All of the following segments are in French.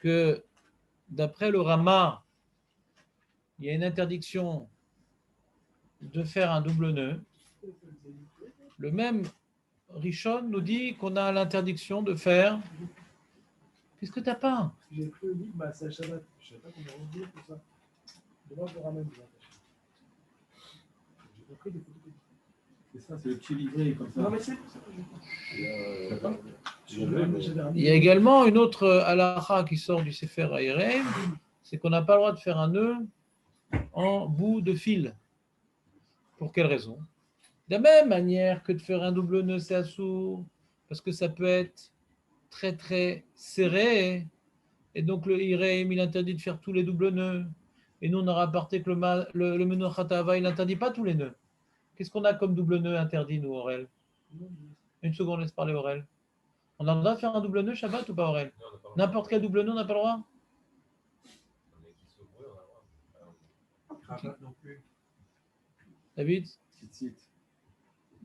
que d'après le Rama, il y a une interdiction de faire un double nœud. Le même Rishon nous dit qu'on a l'interdiction de faire. Qu'est-ce que t'as pas? J'ai pris le livre, c'est Shabbat. Je ne sais pas comment on dit tout ça. Devant, je le ramène. J'ai compris des photos. C'est ça, c'est le petit livret comme ça. Non, mais c'est ça. Il y a également une autre halakha qui sort du Sefer Haïrem, c'est qu'on n'a pas le droit de faire un nœud en bout de fil. Pour quelle raison? De la même manière que de faire un double nœud, c'est assourd, parce que ça peut être très très serré, et donc le Haïrem, il interdit de faire tous les doubles nœuds. Et nous, on a rapporté que le Menuchat Hava, il n'interdit pas tous les nœuds. Qu'est-ce qu'on a comme double nœud interdit, nous, Aurel? Une seconde, laisse parler Aurel. On a le droit de faire un double nœud Shabbat ou pas, Aurel? N'importe quel double nœud, on n'a pas le droit? Non plus. David?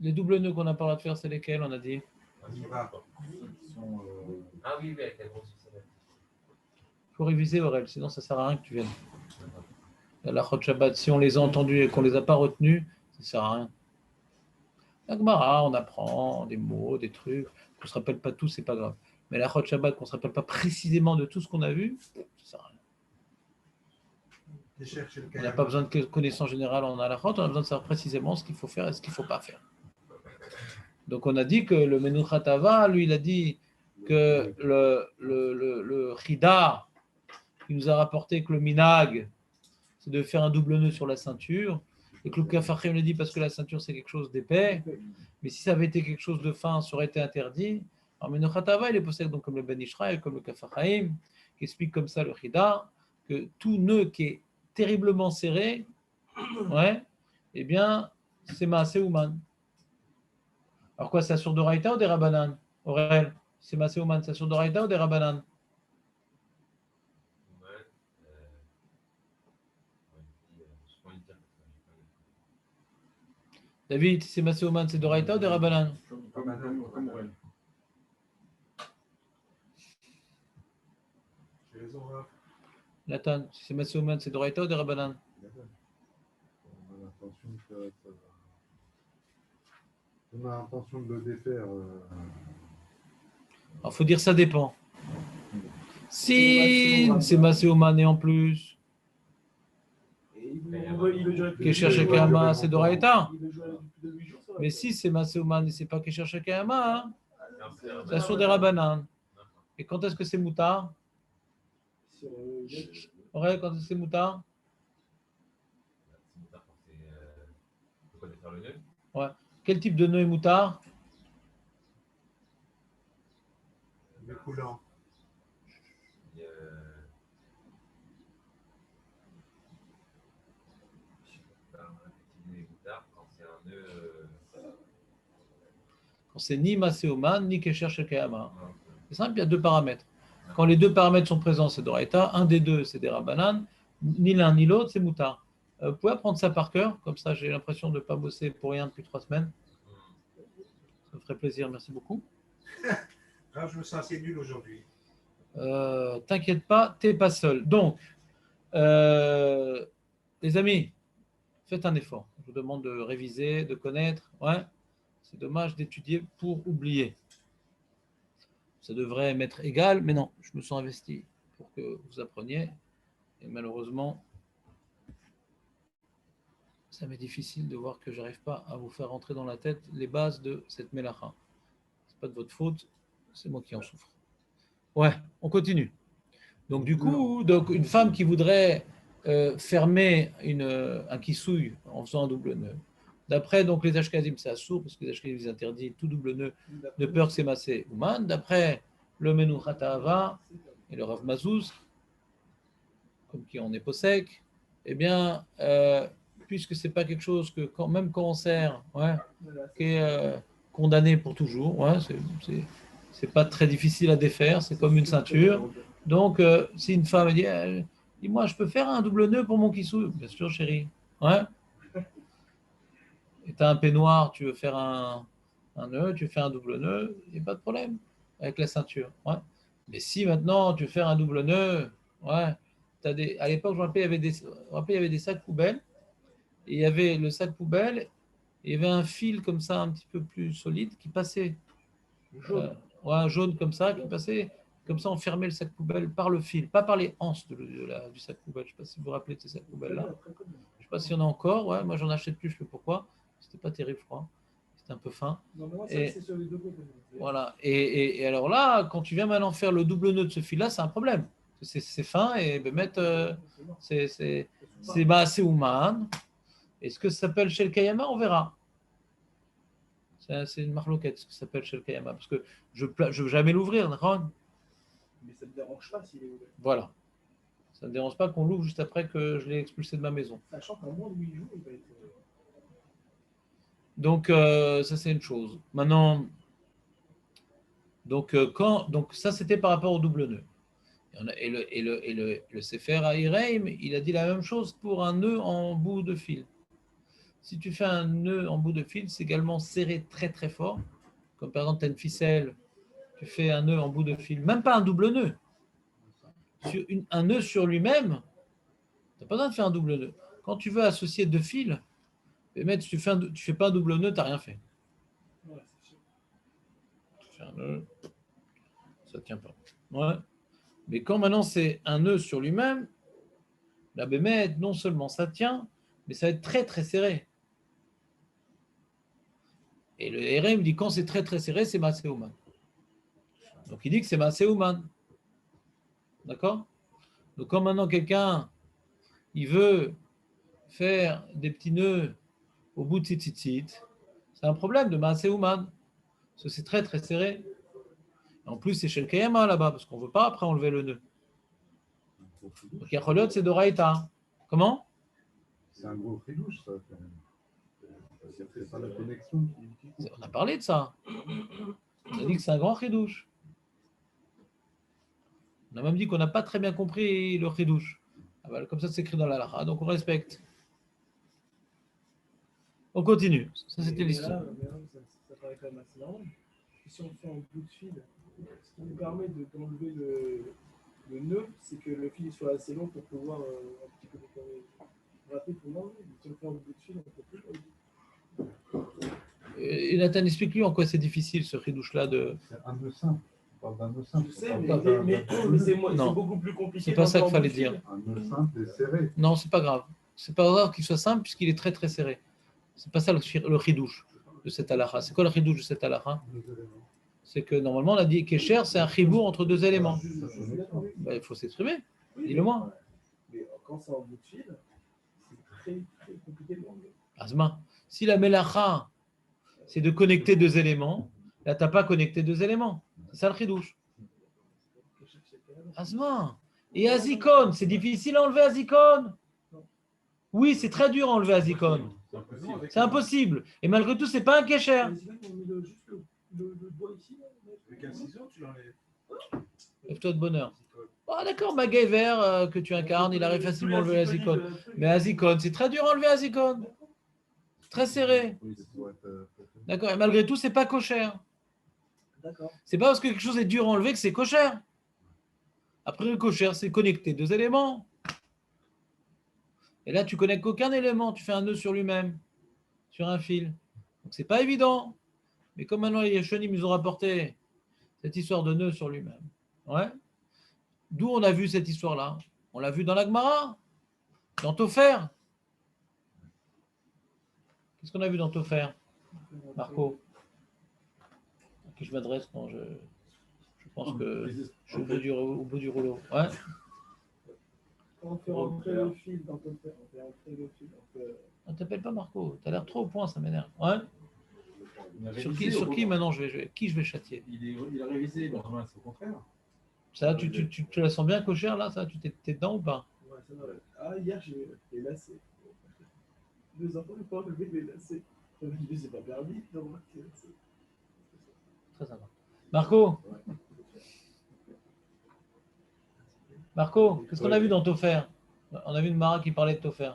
Les doubles nœuds qu'on n'a pas le droit de faire, c'est lesquels, on a dit? Ah oui, avec la grosse salade. Il faut réviser, Aurel, sinon ça ne sert à rien que tu viennes. La Chot Shabbat, si on les a entendus et qu'on ne les a pas retenus, ça ne sert à rien. La Gemara, on apprend des mots, des trucs, qu'on ne se rappelle pas tous, c'est pas grave. Mais la Chot Shabbat, qu'on ne se rappelle pas précisément de tout ce qu'on a vu, ça ne sert à rien. On n'a pas besoin de connaissances générales en halachot, on a besoin de savoir précisément ce qu'il faut faire et ce qu'il ne faut pas faire. Donc on a dit que le Menuchat Hava, lui, il a dit que le Chida, il nous a rapporté que le Minag, c'est de faire un double nœud sur la ceinture, et que le Kafachim le dit parce que la ceinture c'est quelque chose d'épais, mais si ça avait été quelque chose de fin, ça aurait été interdit. Alors Menuchat Hava, il est possède donc comme le Ben Ishraël, comme le Kafachim, qui explique comme ça le Chida, que tout nœud qui est terriblement serré, ouais, eh bien, c'est Maaseh Ouman. Alors quoi, c'est sur Doraïta ou des Rabbanan? Aurel, c'est Maaseh Ouman, c'est sur Doraïta ou des Rabbanan? David, c'est Maaseh Ouman, c'est Doraïta ou des Rabbanan? Comme Aurel. J'ai raison, Raph. Nathan, c'est Maaseh Ouman, c'est Doraïta ou des Rabbanan? On a l'intention de le défaire. Alors, il faut dire ça dépend. Si c'est Maaseh Ouman et en plus, Kesher Shekayama, c'est Doraïta. Mais si c'est Maaseh Ouman et c'est pas Kesher Shekayama, hein, c'est sur des Rabbanan. Et quand est-ce que c'est Moutar? Ouais, quand est-ce que c'est Moutar? Ouais. Quel type de nœud est Moutar? Les coulants. Quand c'est ni Maaseh Ouman, ni Kesher Shekayama. C'est simple, il y a deux paramètres. Quand les deux paramètres sont présents, c'est Doraïta. Un des deux, c'est des Rabbanan. Ni l'un ni l'autre, c'est Moutar. Vous pouvez apprendre ça par cœur, comme ça j'ai l'impression de ne pas bosser pour rien depuis 3 semaines. Ça me ferait plaisir, merci beaucoup. Je me sens assez nul aujourd'hui. T'inquiète pas, t'es pas seul. Donc, les amis, faites un effort. Je vous demande de réviser, de connaître. Ouais, c'est dommage d'étudier pour oublier. Ça devrait m'être égal, mais non, je me sens investi pour que vous appreniez. Et malheureusement, ça m'est difficile de voir que je n'arrive pas à vous faire rentrer dans la tête les bases de cette mélacha. Ce n'est pas de votre faute, c'est moi qui en souffre. Ouais, on continue. Donc du coup, une femme qui voudrait fermer un kissouille en faisant un double nœud. D'après donc les Ashkenazim, c'est assourd parce que les Ashkenazim interdisent tout double nœud de peur que c'est Maaseh Ouman. D'après le Menuchat Hava et le Rav Mazouz, comme qui en est possèque, eh bien, puisque c'est pas quelque chose que même quand on sert, ouais, qui est condamné pour toujours, ouais, c'est pas très difficile à défaire, c'est comme une ceinture. Donc, si une femme dit, dis-moi, je peux faire un double nœud pour mon kissou? Bien sûr, chérie. Ouais. Et tu as un peignoir, tu veux faire un nœud, tu fais un double nœud, il n'y a pas de problème avec la ceinture. Ouais. Mais si maintenant tu veux faire un double nœud, ouais, à l'époque, je me rappelle, il y avait des sacs poubelles, et il y avait le sac poubelle, et il y avait un fil comme ça, un petit peu plus solide, qui passait. Jaune. Ouais, un jaune comme ça, qui passait. Comme ça, on fermait le sac poubelle par le fil, pas par les anses du sac poubelle. Je ne sais pas si vous vous rappelez de ces sacs poubelles-là. Très connu. Je ne sais pas s'il y en a encore. Ouais, moi, j'en achète plus. Je sais pourquoi. C'était pas terrible, je crois. C'était un peu fin. Non, mais moi, Et- c'est sur les deux côtés. Voilà. Et alors là, quand tu viens maintenant faire le double nœud de ce fil-là, c'est un problème. C'est fin et ben, mettre. C'est mort. C'est Maaseh Ouman. Et ce que ça s'appelle chez le Kayama, on verra. C'est une marloquette, ce que ça s'appelle chez le Kayama. Parce que je ne veux jamais l'ouvrir, d'accord. Mais ça ne me dérange pas s'il est ouvert. Voilà. Ça ne me dérange pas qu'on l'ouvre juste après que je l'ai expulsé de ma maison. Sachant qu'en moins de 8 jours, il va être. Donc, ça, c'est une chose. Maintenant, donc, donc ça, c'était par rapport au double nœud. Le Sefer Haïreim, il a dit la même chose pour un nœud en bout de fil. Si tu fais un nœud en bout de fil, c'est également serré très très fort. Comme par exemple, tu as une ficelle, tu fais un nœud en bout de fil, même pas un double nœud. Un nœud sur lui-même, tu n'as pas besoin de faire un double nœud. Quand tu veux associer deux fils, mais tu fais pas un double nœud, tu n'as rien fait. Ouais, c'est sûr. Tu fais un nœud, ça ne tient pas. Ouais. Mais quand maintenant c'est un nœud sur lui-même, la bémette, non seulement ça tient, mais ça va être très très serré. Et le RM dit quand c'est très très serré, c'est Maaseh Ouman. Donc il dit que c'est Maaseh Ouman. D'accord? Donc quand maintenant quelqu'un il veut faire des petits nœuds au bout de tzitzit, c'est un problème de Maaseh Ouman. Parce que c'est très très serré. En plus, c'est chez le Kayama là-bas, parce qu'on ne veut pas après enlever le nœud. Donc Yacholot, c'est d'Oraïta. Comment? C'est un gros fridouche, ça. C'est pas la connexion qui. On a parlé de ça. On a dit que c'est un grand chidouche. On a même dit qu'on n'a pas très bien compris le chidouche. Ah ben, comme ça, c'est écrit dans la lacha, donc on respecte. On continue. Ça, c'était l'histoire. Ça paraît quand même assez normal. Si on fait un bout de fil, ce qui nous permet d'enlever le nœud, c'est que le fil soit assez long pour pouvoir un petit peu décorer. Rapide pour l'enlever. Si on fait un bout de fil, on peut plus l'enlever. Et Nathan, explique-lui en quoi c'est difficile ce chidouche-là de. C'est un nœud simple. On parle d'un nœud simple. Je sais, On mais parle pas c'est Non. beaucoup plus compliqué. C'est pas ça qu'il d'enlever un fallait bout de fil. dire. Un nœud simple et serré. Non, c'est pas grave. C'est pas grave qu'il soit simple puisqu'il est très très serré. C'est pas ça le chidouche de cette halakha. C'est quoi le chidouche de cette halakha? C'est que normalement on a dit Kesher, c'est un chibour entre deux éléments. Ben, il faut s'exprimer. Dis-le-moi. Mais quand c'est en bout de fil, c'est très très compliqué de l'enlever. Asma, si la melacha, c'est de connecter deux éléments, là, tu n'as pas connecté deux éléments. C'est ça le chidouche. Asma. Et Azikon, c'est difficile à enlever Azikon. Oui, c'est très dur à enlever Azikon. C'est impossible. Et malgré tout, c'est pas un Kesher. Mais c'est là qu'on met juste le doigt ici. Avec un ciseau, tu l'enlèves. Lève-toi de bonheur. Ah, d'accord, MacGyver que tu incarnes, il arrive facilement à enlever Azikon. Mais Azikon, c'est très dur à enlever Azikon. Très serré. D'accord. Et malgré tout, c'est pas kosher. D'accord. C'est pas parce que quelque chose est dur à enlever que c'est kosher. Après, le kosher, c'est connecter deux éléments. Et là, tu connectes qu'aucun élément. Tu fais un nœud sur lui-même, sur un fil. Donc, c'est pas évident. Mais comme maintenant, les Yeshonim nous ont rapporté cette histoire de nœud sur lui-même. Ouais. D'où on a vu cette histoire-là? On l'a vu dans la Gemara, dans Topher. Qu'est-ce qu'on a vu dans Topher, Marco? À qui je m'adresse quand je pense que je suis au bout du rouleau. Ouais. Quand on fait rentrer le fil dans ton père, on fait rentrer le fil. On t'appelle pas Marco. Tu as l'air trop au point, ça m'énerve. Ouais. Sur qui maintenant je vais châtier? Il a révisé, Benjamin, c'est au contraire. Ça, tu te la sens bien cochère là? Ça, tu t'es dedans ou pas? Ouais, ça va. Ah, hier, j'ai les lacets. 2 enfants, je pas enlever les lacets. Je me dis, c'est pas permis. Non, c'est Très sympa. Marco, qu'est-ce qu'on a vu dans Topher? On a vu une Mara qui parlait de Topher.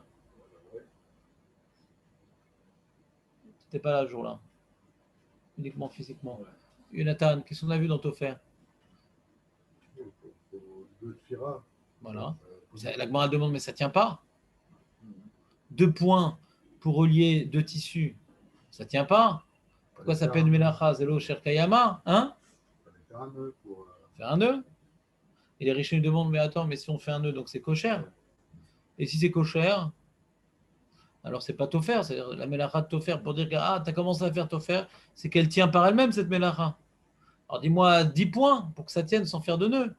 T'étais pas là le jour-là. Uniquement physiquement. Jonathan, qu'est-ce qu'on a vu dans Topher? 2 Tfira. Voilà. La Gemara demande, mais ça ne tient pas. 2 points pour relier 2 tissus, ça ne tient pas. Pourquoi ça s'appelle Melacha Zelo Sherkayama? Hein? Il fallait faire un nœud pour. Faire un nœud. Et les riches nous demandent, mais attends, mais si on fait un nœud, donc c'est cochère. Et si c'est cochère, alors c'est pas Tofer, c'est la Melacha de Tofer. Pour dire que tu as commencé à faire Tofer, c'est qu'elle tient par elle-même cette Melacha. Alors dis-moi 10 points pour que ça tienne sans faire de nœud.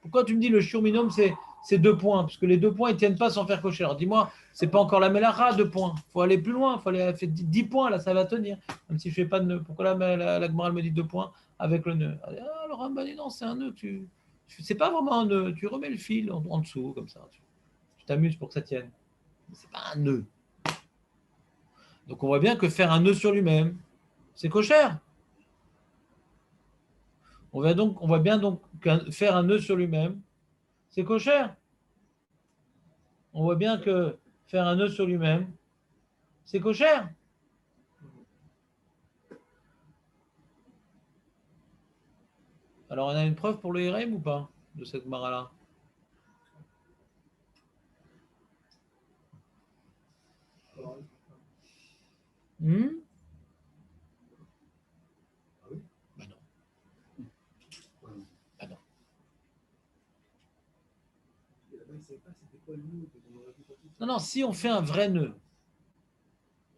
Pourquoi tu me dis le shiur minimum c'est 2 points? Parce que les 2 points ils ne tiennent pas sans faire cocher. Alors dis-moi, c'est pas encore la Melacha 2 points. Il faut aller plus loin, il faut aller faire 10 points, là ça va tenir. Même si je ne fais pas de nœud. Pourquoi la Gemara me dit 2 points avec le nœud? Alors Rambam dit non, c'est un nœud. C'est pas vraiment un nœud. Tu remets le fil en dessous, comme ça. Tu t'amuses pour que ça tienne. Mais c'est pas un nœud. Donc on voit bien que faire un nœud sur lui-même, c'est cochère. On voit bien donc que faire un nœud sur lui-même, c'est cochère. On voit bien que faire un nœud sur lui-même, c'est cochère. Alors, on a une preuve pour le Hérem ou pas de cette mara-là? Ben non. Ben non. Non, si on fait un vrai nœud,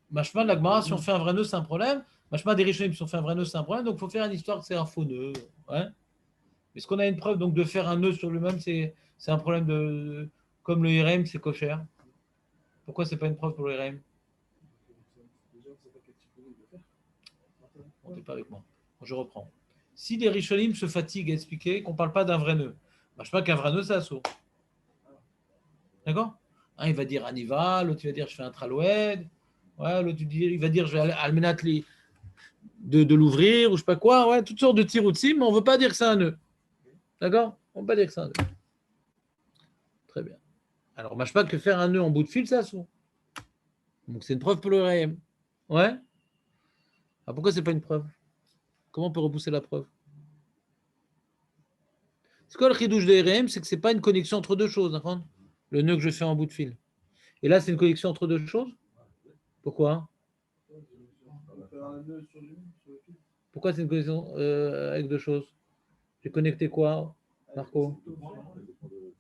Machma de la Gemara, si on fait un vrai nœud, c'est un problème. Machma des Rishonim, si on fait un vrai nœud, c'est un problème. Donc, il faut faire une histoire que c'est un faux nœud. Ouais. Est-ce qu'on a une preuve donc de faire un nœud sur lui-même, c'est un problème de. Comme le Hérem, c'est cochère. Pourquoi c'est pas une preuve pour le Hérem? On n'est pas avec moi. Je reprends. Si les Rishonim se fatiguent à expliquer qu'on ne parle pas d'un vrai nœud, je pas qu'un vrai nœud, c'est assaut. D'accord? Un, il va dire Aniva, l'autre, il va dire je fais un traloued. Ouais, l'autre, il va dire je vais almenat de l'ouvrir, ou je sais pas quoi. Ouais, toutes sortes de tiroutsim, mais on ne veut pas dire que c'est un nœud. D'accord? On ne veut pas dire que c'est un nœud. Très bien. Alors, je pas que faire un nœud en bout de fil, c'est assaut. Donc, c'est une preuve pour le RM. Ouais? Ah, pourquoi c'est pas une preuve? Comment on peut repousser la preuve? C'est quoi le chidouche de RM? C'est que c'est pas une connexion entre deux choses, d'accord? Le nœud que je fais en bout de fil. Et là, c'est une connexion entre deux choses? Pourquoi? Pourquoi c'est une connexion avec deux choses? J'ai connecté quoi, Marco?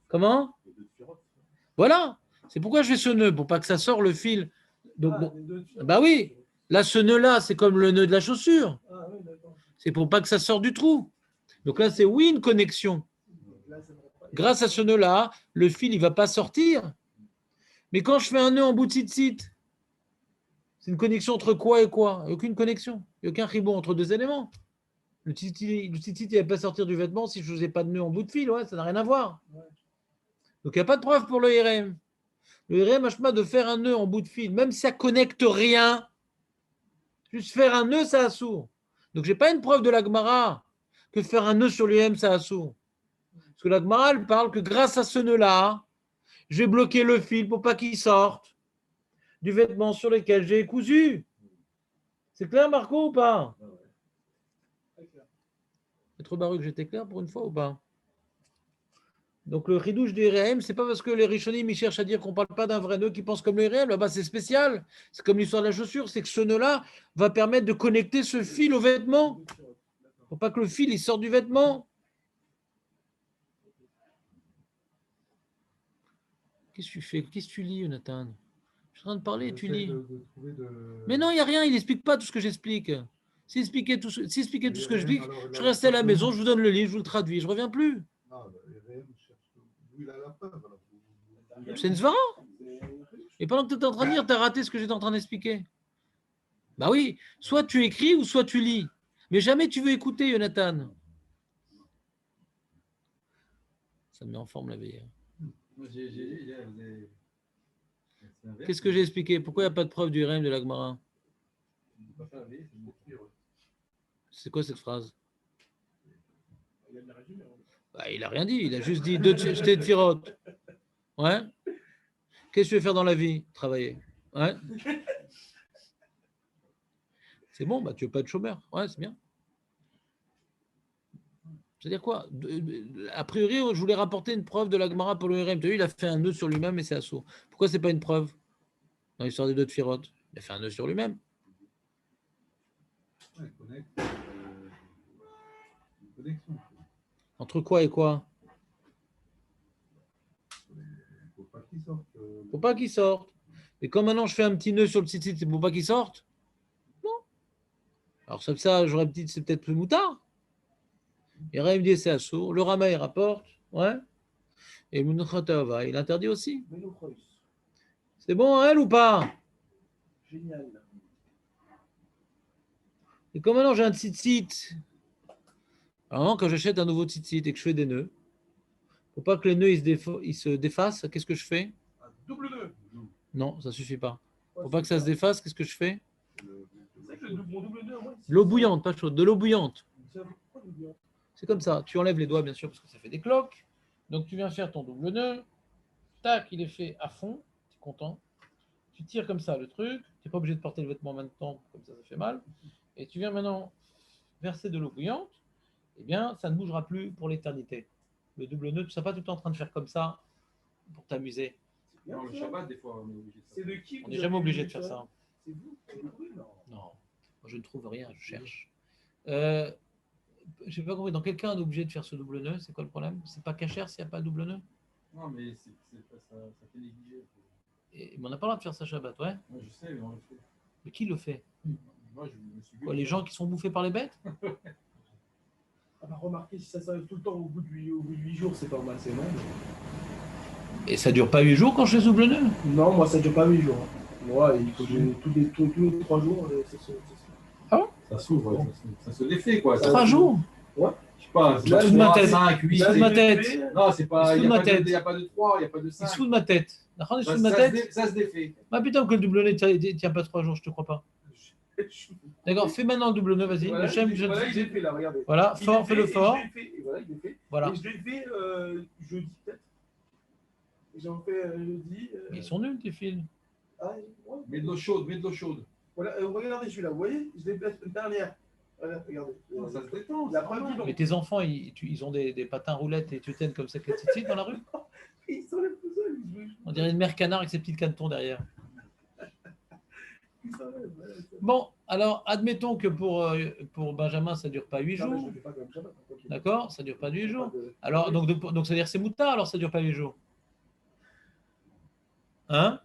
Comment? Voilà. C'est pourquoi je fais ce nœud, pour pas que ça sorte le fil. Donc, bon. Bah oui. Là, ce nœud-là, c'est comme le nœud de la chaussure. C'est pour pas que ça sorte du trou. Donc là, c'est oui une connexion. Grâce à ce nœud-là, le fil, il ne va pas sortir. Mais quand je fais un nœud en bout de site, c'est une connexion entre quoi et quoi? Il n'y a aucune connexion. Il n'y a aucun ribon entre deux éléments. Le tzitzit, il ne va pas sortir du vêtement si je ne faisais pas de nœud en bout de fil. Ouais, ça n'a rien à voir. Donc, il n'y a pas de preuve pour le RM. Le RM, machma de faire un nœud en bout de fil, même si ça ne connecte rien, juste faire un nœud, ça assourd. Donc, je n'ai pas une preuve de la Gemara que faire un nœud sur l'UM, ça assourd. Parce que la Gemara, elle parle que grâce à ce nœud-là, j'ai bloqué le fil pour pas qu'il sorte du vêtement sur lequel j'ai cousu. C'est clair, Marco, ou pas? Maître Baruch, j'étais clair pour une fois ou pas? Donc le ridouche du RM, c'est pas parce que les Rishonim ils cherchent à dire qu'on parle pas d'un vrai nœud qui pense comme le RM, là-bas c'est spécial. C'est comme l'histoire de la chaussure, c'est que ce nœud-là va permettre de connecter ce fil au vêtement. Pour pas que le fil il sorte du vêtement. Qu'est-ce que tu fais? Qu'est-ce que tu lis, Jonathan? Je suis en train de parler, tu lis. Mais non, il n'y a rien, il n'explique pas tout ce que j'explique. S'il expliquait tout ce que j'explique, je reste à la maison, je vous donne le livre, je vous le traduis, je ne reviens plus. C'est une svara. Et pendant que tu es en train de lire, tu as raté ce que j'étais en train d'expliquer. Bah oui, soit tu écris ou soit tu lis. Mais jamais tu veux écouter, Jonathan. Ça me met en forme la veille. Qu'est-ce que j'ai expliqué? Pourquoi il n'y a pas de preuve du RM de la Gemara? C'est quoi cette phrase? Bah, il n'a rien dit, il a juste dit deux tefirot. Ouais. Qu'est-ce que tu veux faire dans la vie? Travailler. Ouais. C'est bon, bah, tu veux pas être chômeur. Ouais, c'est bien. C'est-à-dire quoi? A priori, je voulais rapporter une preuve de la Gemara pour le Hérem. Tu as vu, il a fait un nœud sur lui-même et c'est assaut. Pourquoi c'est pas une preuve dans l'histoire des deux de Firot? Il a fait un nœud sur lui-même. Ouais, une connexion. Entre quoi et quoi? Il ne faut pas qu'il sorte. Faut pas qu'il sorte. Et comme maintenant je fais un petit nœud sur le tzitzit, c'est pour pas qu'il sorte? Non. Alors ça j'aurais dit c'est peut-être plus moutard. Et Raïm dit c'est assaut. Le Rama il rapporte, ouais. Et Munochatava, il interdit aussi. Mélochreus. C'est bon, elle ou pas? Génial. Et comme maintenant j'ai un tzitzit, alors quand j'achète un nouveau tzitzit et que je fais des nœuds, faut pas que les nœuds ils se défassent, qu'est-ce que je fais? Un double nœud. Non, ça suffit pas. Faut pas que ça se défasse, qu'est-ce que je fais? C'est vrai que mon double nœud, moi. De l'eau bouillante, pas chaude, de l'eau bouillante. Pourquoi double nœud? C'est comme ça. Tu enlèves les doigts, bien sûr, parce que ça fait des cloques. Donc, tu viens faire ton double nœud. Tac, il est fait à fond. Tu es content. Tu tires comme ça le truc. Tu n'es pas obligé de porter le vêtement en même temps, comme ça fait mal. Et tu viens maintenant verser de l'eau bouillante. Eh bien, ça ne bougera plus pour l'éternité. Le double nœud, tu ne seras pas tout le temps en train de faire comme ça pour t'amuser. Non, le Shabbat, des fois, on est obligé de C'est faire. de qui? On n'est jamais obligé de faire ça. C'est vous? C'est vous? Non. Non, moi, je ne trouve rien, je cherche. Je n'ai pas compris. Dans quel cas on est obligé de faire ce double nœud? C'est quoi le problème? C'est pas cachère s'il n'y a pas de double nœud? Non, mais ça fait négliger. Mais on n'a pas le droit de faire ça Shabbat, ouais. Moi, je sais, mais on le fait. Mais qui le fait? Moi, je me suis Quoi, les gens qui sont bouffés par les bêtes? Ah bah remarquez, si ça s'arrive tout le temps au bout de 8 jours, c'est pas mal, c'est bon. Et ça dure pas 8 jours quand je fais double nœud? Non, moi ça dure pas 8 jours. Moi, il faut que j'ai tous les 3 jours, c'est ça. Ça s'ouvre, ça se défait, quoi. 3 jours? Ouais. Je sais pas, Là, sous ma tête. 5, 8. Il se fout de ma tête. Non, c'est pas. Il se fout Il de ma tête. n'y a pas de 3, il n'y a pas de Il 5. se fout de ma tête. D'accord, il se fout de ma tête? Ça se défait. Ah putain, que le double nœud ne tient pas 3 jours, je te crois pas. D'accord, fais maintenant le double nœud, vas-y. Voilà, Hachem, voilà, il est fait là, regardez. Voilà, Il fort, est fais-le fait, fort. et je l'ai fait, et voilà, il est fait. Voilà. Et je l'ai fait jeudi peut-être. Et j'en fais jeudi. Ils sont nuls, tes fils. Ah, ouais. Mets de l'eau chaude, mets de l'eau chaude. Voilà, regardez celui-là, vous voyez, je l'ai fait une dernière. Voilà, regardez. Non, ça se détend. La c'est preuve normal. Mais tes enfants, ils ont des patins roulettes et tutelles comme ça, titi dans la rue? Ils s'enlèvent tout seuls. On dirait une mère canard avec ses petites canetons derrière. Ils s'enlèvent, voilà. Bon, alors admettons que pour Benjamin, ça ne dure pas 8 Non, mais je jours. le fais pas comme Shabbat, hein, ok. D'accord? Ça ne dure pas 8 jours. Pas de- Alors, donc ça veut dire que c'est moutard, alors ça ne dure pas 8 jours. Hein?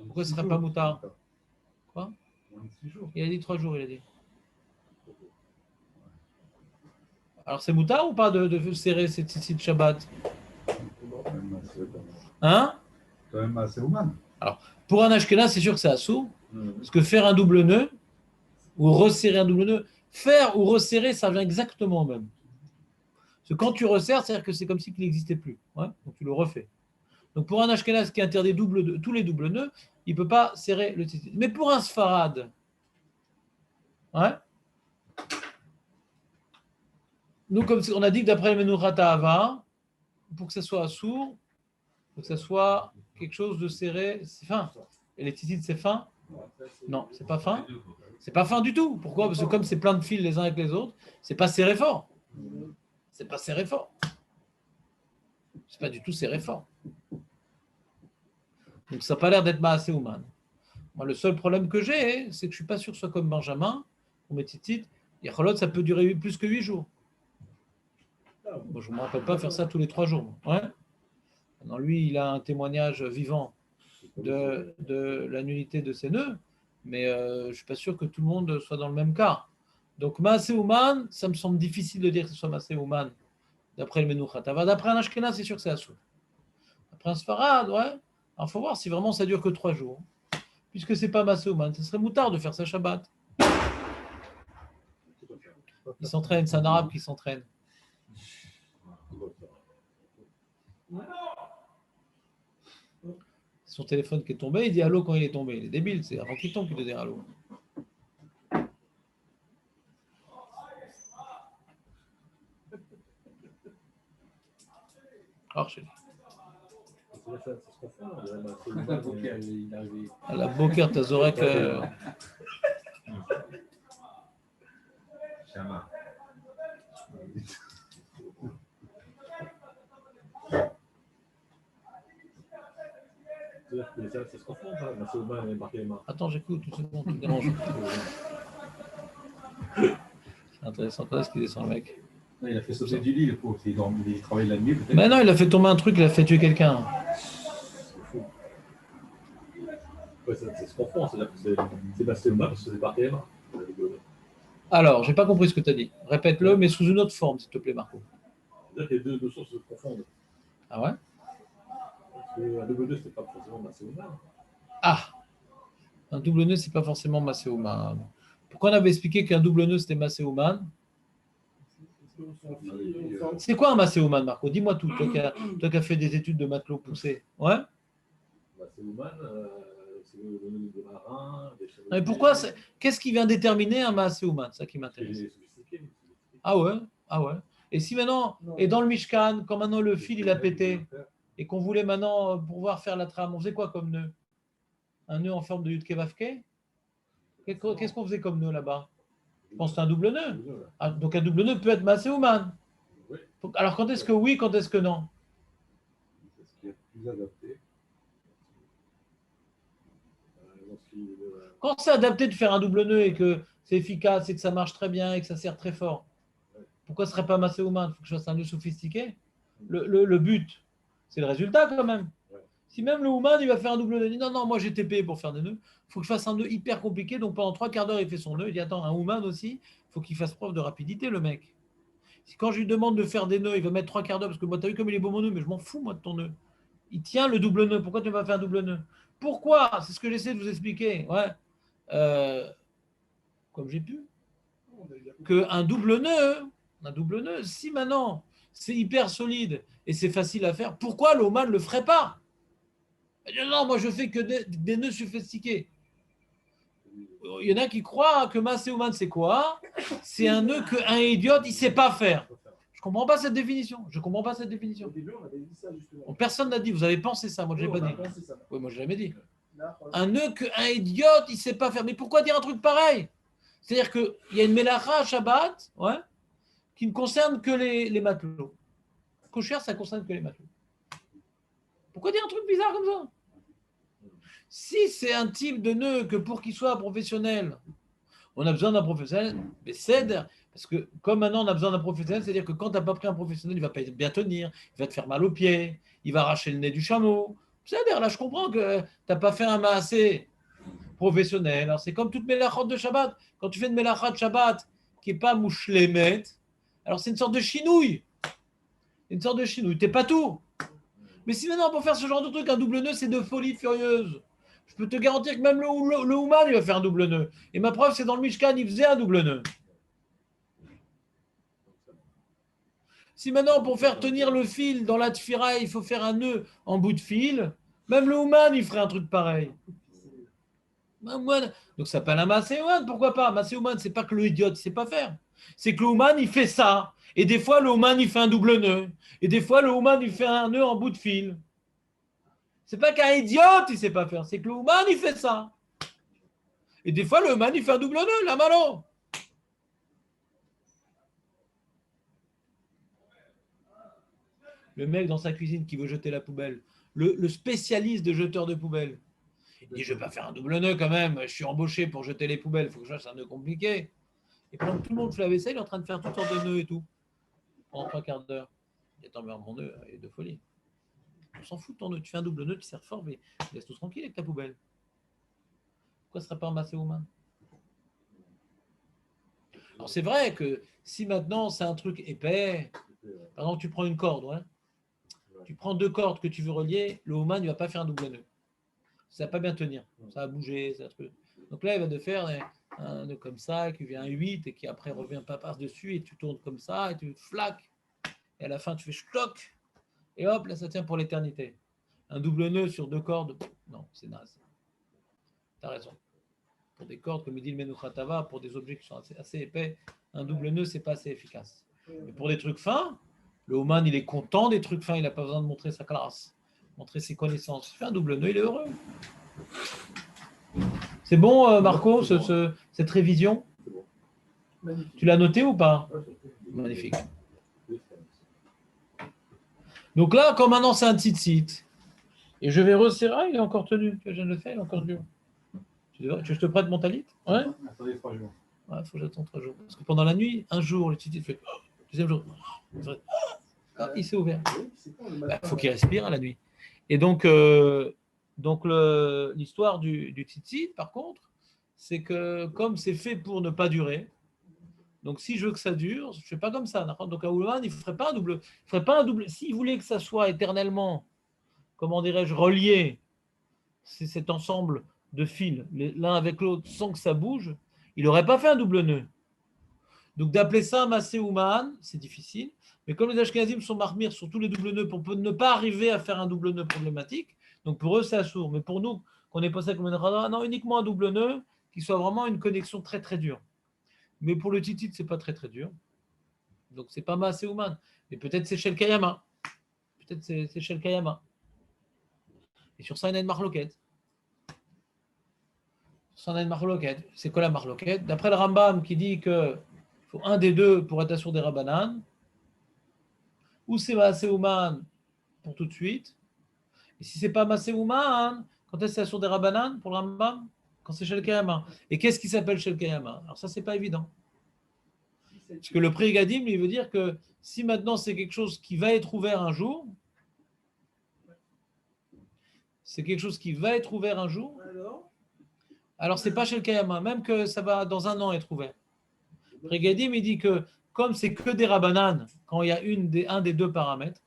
Pourquoi ce serait pas moutard? Quoi? Moins de 6 jours. Il a dit 3 jours, il a dit. Alors c'est moutard ou pas de serrer ces tzitzit de Shabbat? Hein? Quand même assez humain. Pour un Ashkenaz, c'est sûr que c'est assourd. Parce que faire un double nœud, ou resserrer un double nœud, faire ou resserrer, ça vient exactement au même. Parce que quand tu resserres, c'est-à-dire que c'est comme si il n'existait plus. Ouais, donc tu le refais. Donc pour un Ashkenaz qui interdit tous les doubles nœuds, il ne peut pas serrer le tzitzit. Mais pour un Sfarad, ouais, nous, comme on a dit que d'après le Menouchat Ahava, pour que ça soit assourd, il faut que ça soit quelque chose de serré, c'est fin. Et les tzitzit, c'est fin? Non, c'est pas fin. C'est pas fin du tout. Pourquoi? Parce que comme c'est plein de fils les uns avec les autres, c'est pas serré fort. C'est pas serré fort. C'est pas du tout serré fort. Donc ça n'a pas l'air d'être assez humain. Moi, le seul problème que j'ai, c'est que je suis pas sûr que ce soit comme Benjamin ou mes tzitzit. Yacholot, ça peut durer plus que 8 jours. Bon, je ne me rappelle pas faire ça tous les 3 jours. Ouais. Maintenant, lui, il a un témoignage vivant de la nullité de ses nœuds, mais je ne suis pas sûr que tout le monde soit dans le même cas. Donc, Maaseh Ouman, ça me semble difficile de dire que ce soit Maaseh Ouman, d'après le Menouchat Ahava. D'après un Ashkenaz, c'est sûr que c'est Assour. D'après un Sfarad, ouais. Alors, il faut voir si vraiment ça dure que 3 jours. Puisque ce n'est pas Maaseh Ouman, ce serait moutard de faire ça Shabbat. Il s'entraîne, c'est un arabe qui s'entraîne. Son téléphone qui est tombé, il dit allô quand il est tombé. Il est débile, c'est avant qu'il tombe qu'il doit dire allô. Alors, chez lui. Il est arrivé. À la Boker Tazorek. Shama. C'est-à-dire que ça se confond, ça. C'est au bas, marqué MA. Attends, j'écoute tout secondes, tu me déranges. C'est intéressant, quand est-ce qu'il descend le mec? Non, il a fait sauter du lit, le pauvre. Il travaille la nuit, peut-être. Mais non, il a fait tomber un truc, il a fait tuer quelqu'un. C'est fou. Ouais, ça se confond. C'est-à-dire que c'est passé au bas parce que c'est marqué MA. Alors, j'ai pas compris ce que tu as dit. Répète-le, mais sous une autre forme, s'il te plaît, Marco. C'est-à-dire que les deux sources se confondent. Ah ouais? Parce qu'un double 2, c'est pas forcément massé au bas. Ah! Un double nœud, c'est pas forcément Masséouman. Pourquoi on avait expliqué qu'un double nœud, c'était Masséouman? C'est quoi un Masséouman, Marco? Dis-moi tout, toi qui as fait des études de matelot poussé. Ouais? Massé au bas, c'est le nœud des marins, des chevaliers. Mais pourquoi qu'est-ce qui vient déterminer un Masséouman? C'est ça qui m'intéresse. C'est sophistiqué. Ah ouais? Ah ouais. Et si maintenant, et dans le Mishkan, quand maintenant le fil il a pété, et qu'on voulait maintenant pouvoir faire la trame, on faisait quoi comme nœud? Un nœud en forme de Yudke Vavke? Qu'est-ce qu'on faisait comme nœud là-bas? Je pense que c'est un double nœud. Ah, donc un double nœud peut être Masséouman. Oui. Alors quand est-ce que oui, quand est-ce que non? C'est ce qui est plus adapté. Quand c'est adapté de faire un double nœud et que c'est efficace et que ça marche très bien et que ça sert très fort, pourquoi ce ne serait pas Masséouman? Il faut que je fasse un nœud sophistiqué. Le but, c'est le résultat quand même. Si même le Ouman, il va faire un double nœud, il dit non, moi j'ai été payé pour faire des nœuds, il faut que je fasse un nœud hyper compliqué, donc pendant 3/4 d'heure, il fait son nœud, il dit attends, un Ouman aussi, il faut qu'il fasse preuve de rapidité, le mec. Si quand je lui demande de faire des nœuds, il va mettre 3/4 d'heure, parce que moi, tu as vu comme il est beau mon nœud, mais je m'en fous moi de ton nœud. Il tient le double nœud, pourquoi tu vas faire un double nœud? Pourquoi? C'est ce que j'essaie de vous expliquer. Ouais. Comme j'ai pu. Qu'un double nœud, si maintenant c'est hyper solide et c'est facile à faire, pourquoi l'Oman ne le ferait pas? Non, moi je fais que des nœuds sophistiqués. Il y en a qui croient que Masséouman c'est quoi? C'est un nœud qu'un idiote il ne sait pas faire. Je ne comprends pas cette définition. Au début, on avait dit ça justement. Bon, personne n'a dit. Vous avez pensé ça, moi je l'ai Oui, pas on a dit. pensé ça. Oui, moi je l'ai jamais dit. Là, Un nœud qu'un idiote il ne sait pas faire. Mais pourquoi dire un truc pareil? C'est-à-dire qu'il y a une mélacha à Shabbat, ouais, qui ne concerne que les matelots. Kosher, ça concerne que les matelots. Pourquoi dire un truc bizarre comme ça? Si c'est un type de nœud que pour qu'il soit professionnel, on a besoin d'un professionnel, mais cède, parce que comme maintenant on a besoin d'un professionnel, c'est-à-dire que quand tu n'as pas pris un professionnel, il ne va pas bien tenir, il va te faire mal aux pieds, il va arracher le nez du chameau. C'est-à-dire, là je comprends que tu n'as pas fait un maassé professionnel. Alors, c'est comme toutes mes melachot de Shabbat. Quand tu fais une melachot de Shabbat qui n'est pas mouchlemet, alors c'est une sorte de chinouille. Tu n'es pas tout. Mais si maintenant pour faire ce genre de truc, un double nœud, c'est de folie furieuse. Je peux te garantir que même le Ouman, il va faire un double nœud. Et ma preuve, c'est dans le Mishkan, il faisait un double nœud. Si maintenant, pour faire tenir le fil dans la tfira, il faut faire un nœud en bout de fil, même le Ouman, il ferait un truc pareil. Donc ça s'appelle un Masséouman, pourquoi pas? Masséouman, c'est pas que le idiote ne sait pas faire. C'est que le Ouman, il fait ça. Et des fois, le Ouman, il fait un double nœud. Et des fois, le Ouman, il fait un nœud en bout de fil. C'est pas qu'un idiote, il ne sait pas faire. C'est que le Ouman, il fait ça. Et des fois, le Ouman, il fait un double nœud, la malo. Le mec dans sa cuisine qui veut jeter la poubelle. Le spécialiste de jeteur de poubelle. Il dit, je ne vais pas faire un double nœud quand même. Je suis embauché pour jeter les poubelles. Il faut que je fasse un nœud compliqué. Et pendant que tout le monde fait la vaisselle, il est en train de faire toutes sortes de nœuds et tout. Pendant 3/4 d'heure. Il dit, attends, mais mon nœud, il est de folie. On s'en fout de ton nœud. Tu fais un double nœud, tu sers fort, mais laisse-nous tranquille avec ta poubelle. Pourquoi ce ne serait pas un Masséouman? Alors c'est vrai que si maintenant c'est un truc épais, par exemple tu prends une corde, ouais. Tu prends 2 cordes que tu veux relier, le Ouman ne va pas faire un double nœud. Ça ne va pas bien tenir, ça va bouger, ça va truc. Donc là il va te faire un nœud comme ça, qui vient un 8 et qui après revient pas par-dessus et tu tournes comme ça et tu flaques. Et à la fin tu fais stock et hop, là ça tient pour l'éternité. Un double nœud sur 2 cordes, non, c'est naze. Tu as raison. Pour des cordes, comme il dit le Menouchatava, pour des objets qui sont assez épais, un double nœud, c'est pas assez efficace. Mais pour des trucs fins, le Ouman, il est content des trucs fins, il n'a pas besoin de montrer sa classe, montrer ses connaissances. Il fait un double nœud, il est heureux. C'est bon, Marco, cette révision? Magnifique. Tu l'as noté ou pas? Magnifique. Donc là, comme maintenant c'est un tzitzit, Et je vais resserrer, ah, il est encore tenu. Je viens de le faire, il est encore dur. Tu veux que je te prête mon talit? Ouais. Attendez 3 jours. Ouais, il faut que j'attende 3 jours. Parce que pendant la nuit, un jour, le titi fait. Deuxième jour, il s'est ouvert. Oui, c'est quand le Il matin, faut qu'il respire à la nuit. Et donc l'histoire du tzitzit, par contre, c'est que comme c'est fait pour ne pas durer, donc si je veux que ça dure, je ne fais pas comme ça. Donc à Ouman, il ne ferait pas un double. Il ferait pas un double. S'il voulait que ça soit éternellement, comment dirais-je, relié, c'est cet ensemble de fils, l'un avec l'autre, sans que ça bouge, il n'aurait pas fait un double nœud. Donc d'appeler ça Massé Ouman, c'est difficile. Mais comme les Ashkenazim sont marmires sur tous les doubles nœuds pour ne pas arriver à faire un double nœud problématique, donc pour eux c'est assourd. Mais pour nous, qu'on est passé comme une radar, non, uniquement un double nœud qui soit vraiment une connexion très très dure. Mais pour le titit, c'est pas très très dur. Donc c'est pas Massé Ouman. Mais peut-être c'est chez le Kayama. Peut-être c'est chez le Kayama. Et sur ça, il y a une marloquette. Sur ça, on a une marloquette. C'est quoi la marloquette? D'après le Rambam qui dit que faut un des deux pour être assourd des Rabbanan, ou c'est Maaseh Ouman pour tout de suite, et si c'est pas Maaseh Ouman, quand est-ce que c'est assourd des Rabbanan pour le Rambam? Quand c'est chez le Kayama. Et qu'est-ce qui s'appelle chez le Kayama? Alors ça, c'est pas évident. Parce que le Pré-Gadim, il veut dire que si maintenant c'est quelque chose qui va être ouvert un jour, c'est quelque chose qui va être ouvert un jour, alors c'est pas chez le Kayama, même que ça va dans un an être ouvert. Pré-Gadim, il dit que comme c'est que des Rabbanan, quand il y a un des deux paramètres,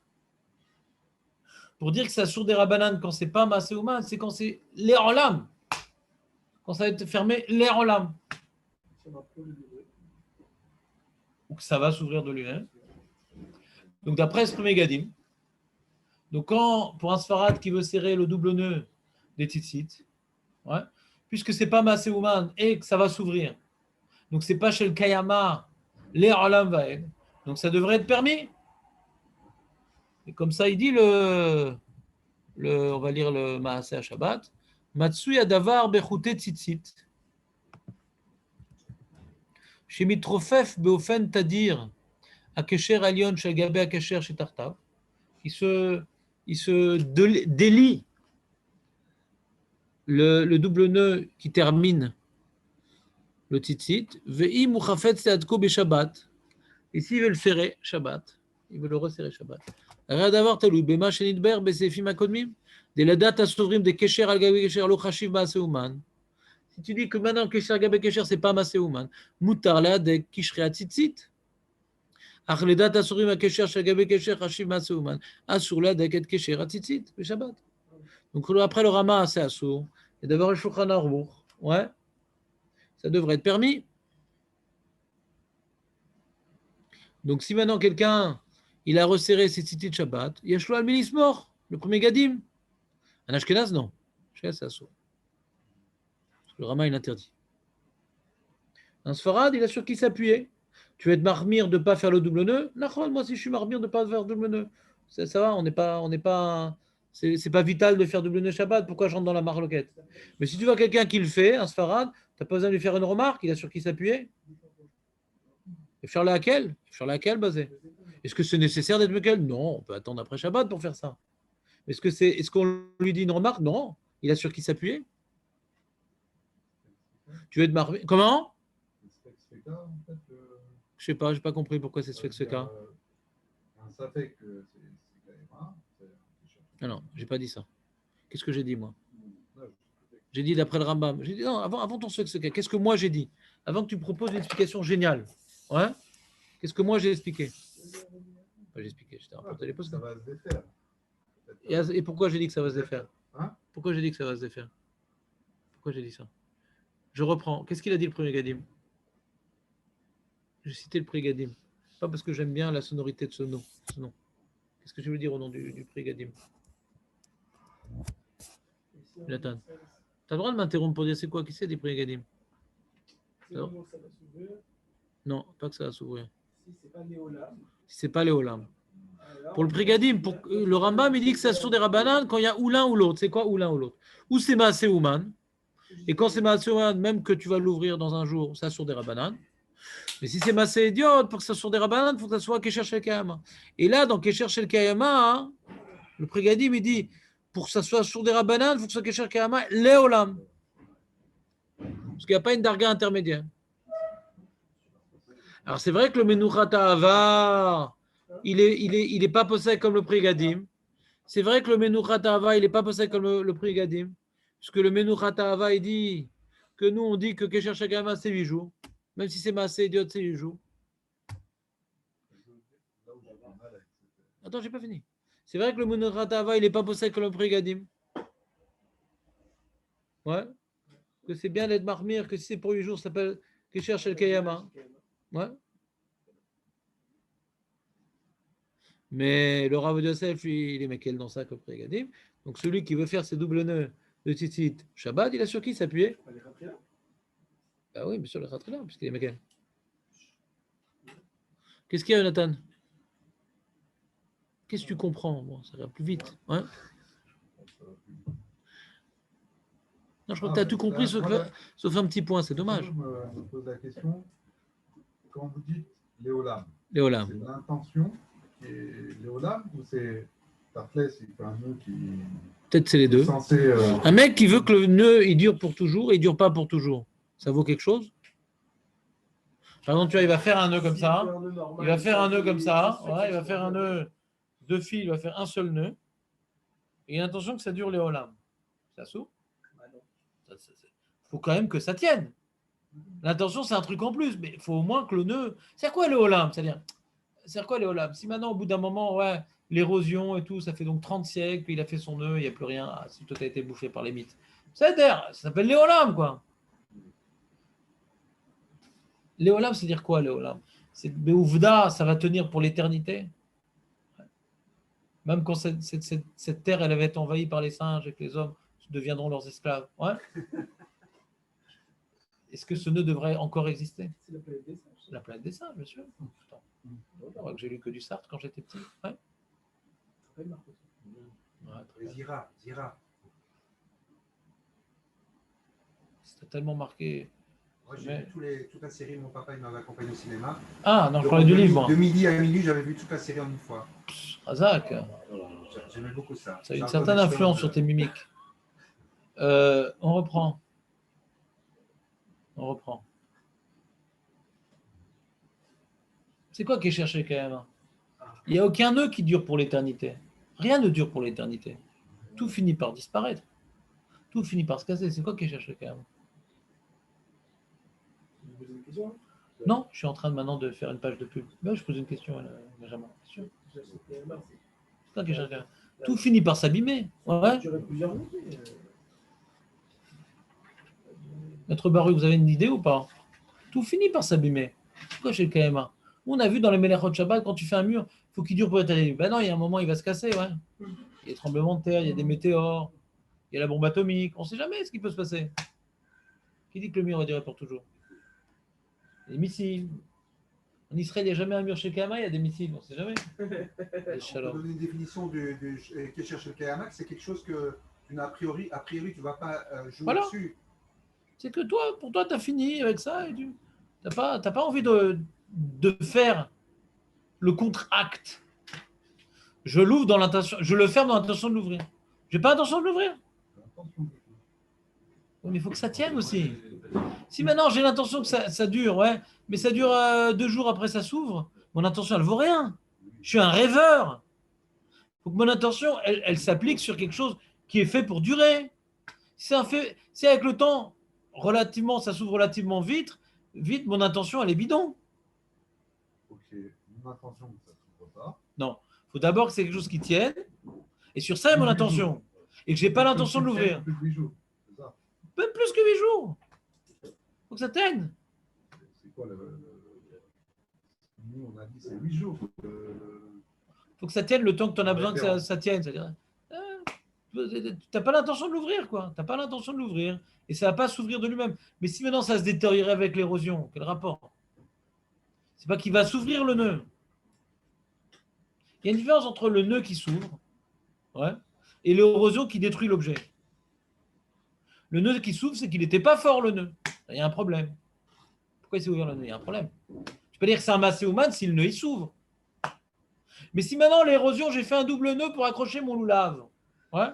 pour dire que ça sur des Rabbanan quand c'est pas Maaseh Ouman, c'est quand c'est l'air en lame. Quand ça va être fermé, l'air en lame. Ou que ça va s'ouvrir de lui-même. Donc d'après ce premier Gadim, donc quand, pour un Sfarad qui veut serrer le double nœud des tzitzit, ouais, puisque c'est pas Maaseh Ouman et que ça va s'ouvrir, donc c'est pas chez le Kayama, l'air en lame va être. Donc ça devrait être permis. Et comme ça, il dit on va lire le Maaseh à Shabbat. Matsuya davar bechute tzitzit. Shemitrofef beofen tadir akesher alion shel gabe akesher shetartav. Il se délie le double nœud qui termine le tzitzit. Ve'i muchafet seadko beshabbat. Et s'il veut le serrer Shabbat, il veut le resserrer Shabbat. Radavar talou bema shenidber besefim akodmim. De la date à s'ouvrir des kesher al gabe kesher lo chashiv maaseh ouman. Si tu dis que maintenant kesher gabe kesher c'est pas maaseh ouman, mutar la de kishre tzitzit. Ach le date à s'ouvrir ma kesher shel gabe kesher chashiv maaseh ouman. Asur la de ket kesher tzitzit be Shabbat. Donc après le Rama c'est assour. Et d'avoir le Shulchan Aruch, ouais, ça devrait être permis. Donc si maintenant quelqu'un il a resserré ses tzitzit de Shabbat, Yeshlo al minis mort, le premier Gadim. Un Ashkenaz, non. Ashkenaz, c'est assourd. Le Rama, il interdit. Un Sfarad, il a sur qui s'appuyer. Tu veux être marmire de ne pas faire le double nœud? Nachon, moi si je suis marmire de ne pas faire le double nœud. Ça va, on n'est pas, c'est pas vital de faire double nœud Shabbat. Pourquoi je rentre dans la marloquette? Mais si tu vois quelqu'un qui le fait, un Sfarad, tu n'as pas besoin de lui faire une remarque, il a sur qui s'appuyer. Et faire laquelle? Faire laquelle basé? Est-ce que c'est nécessaire d'être Mekel? Non, on peut attendre après Shabbat pour faire ça. Est-ce qu'on lui dit une remarque? Non. Il a sur qui s'appuyer? Tu veux être marmé? Comment? Je sais pas, j'ai pas compris pourquoi c'est ce cas. Ça fait que c'est Kayama. Non, j'ai pas dit ça. Qu'est-ce que j'ai dit moi? J'ai dit d'après le Rambam. J'ai dit non, avant ton ce cas. Qu'est-ce que moi j'ai dit? Avant que tu proposes une explication géniale. Ouais? Qu'est-ce que moi j'ai expliqué? J'ai expliqué, je t'ai rapporté les postes. Ça va se défaire. Et pourquoi j'ai dit que ça va se défaire? Hein? Pourquoi j'ai dit que ça va se défaire? Pourquoi j'ai dit ça? Je reprends. Qu'est-ce qu'il a dit le premier Gadim? J'ai cité le premier Gadim. Pas parce que j'aime bien la sonorité de ce nom. Qu'est-ce que je veux dire au nom du premier Gadim? Nathan. Tu as le droit de m'interrompre pour dire c'est quoi? Qui c'est des premiers Gadim? Non, pas que ça va s'ouvrir. Si c'est pas les Olam. Pour le Prigadim, pour le Rambam, il dit que ça sur des Rabbanan quand il y a ou l'un ou l'autre. C'est quoi ou l'un ou l'autre? Ou c'est Maaseh Ouman. Et quand c'est Maaseh Ouman, même que tu vas l'ouvrir dans un jour, ça sur des Rabbanan. Mais si c'est Maaseh Idiot, pour que ça sur des Rabbanan, il faut que ça soit Kesher Shel Kayama. Et là, dans Kesher Shel Kayama, le Prigadim, il dit pour que ça soit sur des rabbanan, il faut que ce soit Kesher Kayama, Léolam. Parce qu'il n'y a pas une darga intermédiaire. Alors c'est vrai que le Menuchat Ahava, il est pas possède comme le prix Gadim. C'est vrai que le Menuchat Ahava, il n'est pas possède comme le prix Gadim. Parce que le Menuchat Ahava, il dit que nous, on dit que Kesher Kayama, c'est 8 jours. Même si c'est Maaseh Idiot, c'est 8 jours. Attends, j'ai pas fini. C'est vrai que le Menuchat Ahava, il n'est pas possède comme le prix Gadim. Ouais. Que c'est bien d'être marmire, que si c'est pour 8 jours, ça s'appelle Kesher Shel Kayama. Ouais. Mais le Rav Yosef, lui, il est Mekel dans ça comme prix Gadim. Donc celui qui veut faire ses doubles nœuds de Tzitzit Shabbat, il a sur qui s'appuyer? Bah oui, bien sûr, le Khatrila, puisqu'il est Mekel. Qu'est-ce qu'il y a, Jonathan? Qu'est-ce que tu comprends? Bon, ça va plus vite. Hein? Non, je crois que tu as tout compris, sauf un petit point, c'est dommage. Je me pose la question, quand vous dites Léolam, Léolam. c'est l'intention qui est Léolam ou c'est Tarfles, il fait un nœud qui Peut-être c'est les deux. est censé. Un mec qui veut que le nœud il dure pour toujours et il ne dure pas pour toujours, ça vaut quelque chose? Par exemple, tu vois, il va faire un nœud comme ça. Il va faire un nœud comme ça. Ouais, il va faire un nœud de fil, il va faire un seul nœud. Et il a l'intention que ça dure Léolam. Ça s'ouvre? Il faut quand même que ça tienne. L'intention, c'est un truc en plus, mais il faut au moins que le nœud. C'est quoi Léolam? C'est quoi Léolam? Si maintenant, au bout d'un moment, ouais, l'érosion et tout, ça fait donc 30 siècles, puis il a fait son nœud, il n'y a plus rien. Ah, si tout a été bouffé par les mythes. Ça s'appelle Léolam, quoi. Léolam, c'est dire quoi, Léolam? C'est Beouvda, ça va tenir pour l'éternité. Même quand cette terre, elle avait été envahie par les singes et que les hommes deviendront leurs esclaves. Ouais. Est-ce que ce nœud devrait encore exister? C'est la planète des singes. La planète des singes, bien sûr. Que j'ai lu que du Sartre quand j'étais petit. Ouais. Zira. C'était tellement marqué. Moi, j'ai vu toute la série. Mon papa, il m'avait accompagné au cinéma. Ah, non, je parlais du livre, moi. De midi à minuit, j'avais vu toute la série en une fois. Razak. J'aimais beaucoup ça. Ça a une certaine influence sur tes mimiques. On reprend. C'est quoi qui est cherché quand même? Il n'y a aucun nœud qui dure pour l'éternité. Rien ne dure pour l'éternité. Tout finit par disparaître. Tout finit par se casser. C'est quoi qui est cherché quand même? Vous posez une question? Non, je suis en train maintenant de faire une page de pub. Mais je pose une question, Benjamin. C'est quoi qui est cherché quand même? Tout finit par s'abîmer. Ouais. J'aurais plusieurs années. Maître Baruch, vous avez une idée ou pas? Tout finit par s'abîmer. Pourquoi chez le KMA? On a vu dans les Melechot Shabbat, quand tu fais un mur, il faut qu'il dure pour l'éternité. Ben non, il y a un moment, il va se casser. Ouais. Il y a des tremblements de terre, il y a des météores, il y a la bombe atomique. On ne sait jamais ce qui peut se passer. Qui dit que le mur va durer pour toujours? Les missiles. En Israël, il n'y a jamais un mur chez le KMA, il y a des missiles. On ne sait jamais. On peut donner une définition de Kesher Shel Kayama, c'est quelque chose que a priori, tu ne vas pas jouer dessus. C'est que toi, pour toi, tu as fini avec ça et tu n'as pas envie de faire le contre-acte. Je l'ouvre dans l'intention, je le ferme dans l'intention de l'ouvrir. Je n'ai pas l'intention de l'ouvrir. Oui, mais il faut que ça tienne aussi. Si maintenant j'ai l'intention que ça dure, ouais, mais ça dure 2 jours après ça s'ouvre, mon intention, elle ne vaut rien. Je suis un rêveur. Il faut que mon intention, elle s'applique sur quelque chose qui est fait pour durer. Si avec le temps, ça s'ouvre relativement vite, mon intention, elle est bidon. Ok, mon intention, ça ne s'ouvre pas. Non, il faut d'abord que c'est quelque chose qui tienne, et sur ça, mon intention. Et que je n'ai pas l'intention de l'ouvrir. Plus de 8 jours, c'est ça. Même plus que 8 jours. Il faut que ça tienne. C'est quoi nous, on a dit c'est 8 jours. Il faut que ça tienne le temps que tu en as besoin que ça tienne. C'est-à-dire, tu n'as pas l'intention de l'ouvrir, quoi. Tu n'as pas l'intention de l'ouvrir. Et ça ne va pas s'ouvrir de lui-même. Mais si maintenant ça se détériorait avec l'érosion, quel rapport? C'est pas qu'il va s'ouvrir le nœud. Il y a une différence entre le nœud qui s'ouvre, ouais, et l'érosion qui détruit l'objet. Le nœud qui s'ouvre, c'est qu'il n'était pas fort, le nœud. Il y a un problème. Pourquoi il s'est ouvert le nœud? Il y a un problème. Je peux dire que c'est un masséouman si le nœud il s'ouvre. Mais si maintenant l'érosion, j'ai fait un double nœud pour accrocher mon loulave, ouais,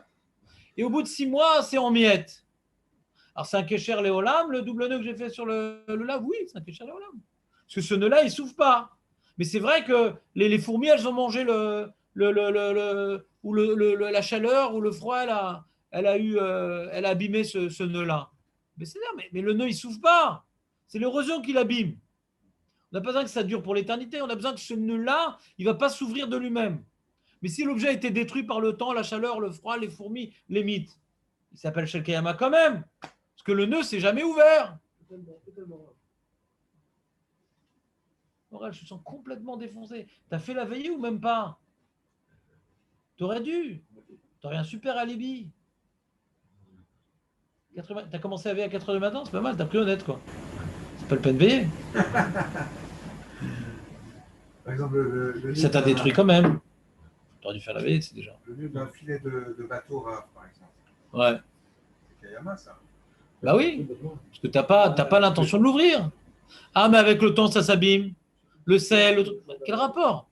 et au bout de 6 mois, c'est en miettes. Alors, c'est un kécher léolam, le double nœud que j'ai fait sur le lave, oui, c'est un kécher léolam. Parce que ce nœud-là, il ne souffre pas. Mais c'est vrai que les fourmis, elles ont mangé la chaleur ou le froid, elle a abîmé ce nœud-là. Mais c'est là, mais le nœud, il ne souffre pas. C'est l'érosion qui l'abîme. On n'a pas besoin que ça dure pour l'éternité. On a besoin que ce nœud-là, il ne va pas s'ouvrir de lui-même. Mais si l'objet a été détruit par le temps, la chaleur, le froid, les fourmis, les mythes, il s'appelle Shelkeyama quand même. Parce que le nœud s'est jamais ouvert. Totalement. Morel, je me sens complètement défoncé. T'as fait la veillée ou même pas? T'aurais dû. T'aurais un super alibi. T'as commencé à veiller à 4h du matin, c'est pas mal, t'as pris honnête quoi. C'est pas le peine de veiller. Par exemple, Ça t'a détruit quand même. T'aurais dû faire la veillée, c'est déjà. Le nœud d'un filet de bateau rare, par exemple. Ouais. C'est Kayama, ça. Bah oui. Parce que t'as pas l'intention de l'ouvrir. Ah, mais avec le temps, ça s'abîme. Le sel, le truc. Quel rapport?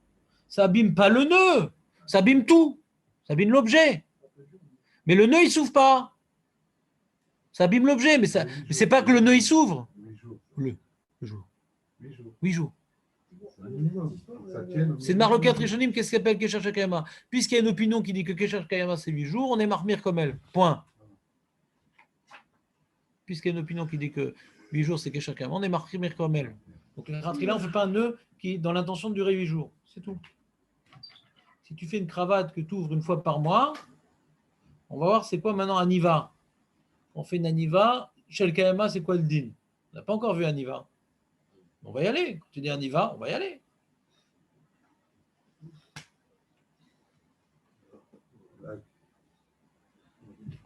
Ça abîme pas le nœud. Ça abîme tout. Ça abîme l'objet. Mais le nœud, il s'ouvre pas. Ça abîme l'objet, mais c'est pas que le nœud, il s'ouvre. 8 jours. Le jour. 8 jours. 8 jours. C'est un minimum. Pour que ça tienne. C'est de Marloquet Rishonim, qu'est-ce qu'il appelle Kesher Shekayama? Puisqu'il y a une opinion qui dit que Kesher Shekayama, c'est 8 jours, on est marmire comme elle. Point. Puisqu'il y a une opinion qui dit que 8 jours, c'est Kesher Shekayama, on est marmire comme elle. Donc, la ratri là, on ne fait pas un nœud qui est dans l'intention de durer 8 jours. C'est tout. Si tu fais une cravate que tu ouvres une fois par mois, on va voir c'est quoi maintenant Aniva. On fait une Aniva. Shel Kayama, c'est quoi le din? On n'a pas encore vu Aniva. On va y aller. Quand tu dis Aniva, on va y aller.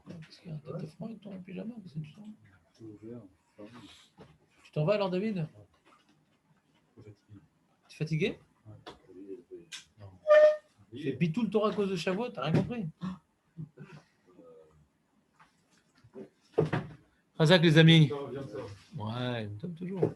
Qu'est-ce qu'il y a? T'as froid avec ton pyjama? Qu'est-ce que tu sens? Tu t'en vas alors, David? Tu es fatigué? Tu fais bitou le Torah à cause de Shavuot, t'as rien compris? Razak les amis. Ouais, top toujours.